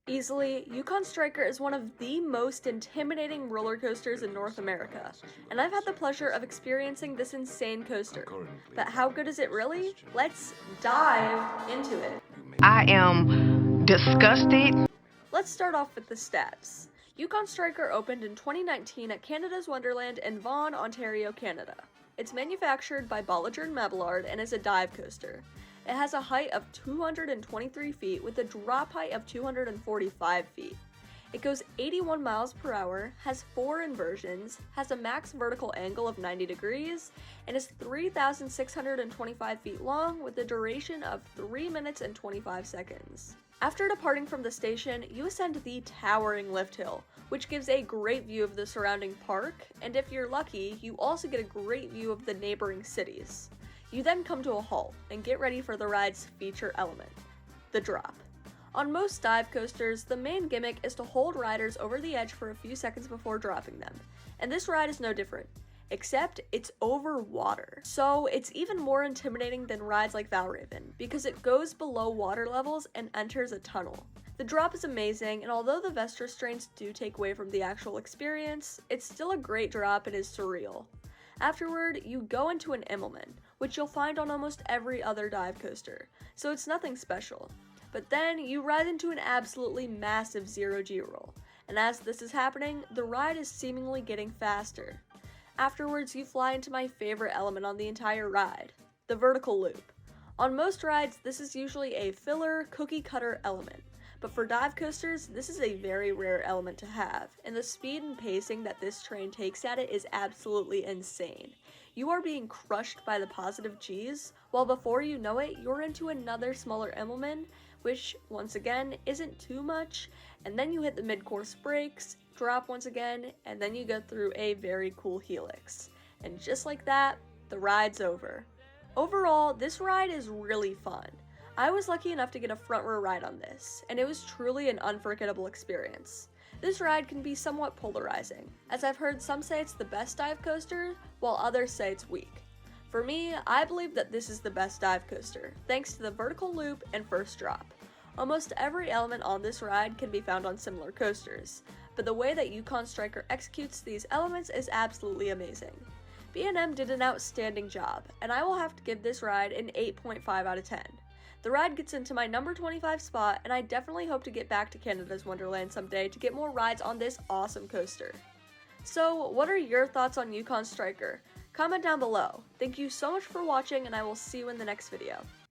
Easily, Yukon Striker is one of the most intimidating roller coasters in North America, and I've had the pleasure of experiencing this insane coaster. But how good is it really? Let's dive into it. I am disgusted. Let's start off with the stats. Yukon Striker opened in 2019 at Canada's Wonderland in Vaughan, Ontario, Canada. It's manufactured by Bolliger and Mabillard and is a dive coaster. It has a height of 223 feet with a drop height of 245 feet. It goes 81 miles per hour, has 4 inversions, has a max vertical angle of 90 degrees, and is 3,625 feet long with a duration of 3 minutes and 25 seconds. After departing from the station, you ascend the towering lift hill, which gives a great view of the surrounding park, and if you're lucky, you also get a great view of the neighboring cities. You then come to a halt and get ready for the ride's feature element, the drop. On most dive coasters, the main gimmick is to hold riders over the edge for a few seconds before dropping them, and this ride is no different, except it's over water. So it's even more intimidating than rides like Valravn, because it goes below water levels and enters a tunnel. The drop is amazing, and although the vest restraints do take away from the actual experience, it's still a great drop and is surreal. Afterward, you go into an Immelman, which you'll find on almost every other dive coaster, so it's nothing special. But then, you ride into an absolutely massive zero-G roll, and as this is happening, the ride is seemingly getting faster. Afterwards, you fly into my favorite element on the entire ride, the vertical loop. On most rides, this is usually a filler, cookie-cutter element. But for dive coasters, this is a very rare element to have, and the speed and pacing that this train takes at it is absolutely insane. You are being crushed by the positive G's, while before you know it, you're into another smaller Immelman, which, once again, isn't too much, and then you hit the mid-course brakes, drop once again, and then you go through a very cool helix. And just like that, the ride's over. Overall, this ride is really fun. I was lucky enough to get a front row ride on this, and it was truly an unforgettable experience. This ride can be somewhat polarizing, as I've heard some say it's the best dive coaster, while others say it's weak. For me, I believe that this is the best dive coaster, thanks to the vertical loop and first drop. Almost every element on this ride can be found on similar coasters, but the way that Yukon Striker executes these elements is absolutely amazing. B&M did an outstanding job, and I will have to give this ride an 8.5 out of 10. The ride gets into my number 25 spot, and I definitely hope to get back to Canada's Wonderland someday to get more rides on this awesome coaster. So, what are your thoughts on Yukon Striker? Comment down below. Thank you so much for watching, and I will see you in the next video.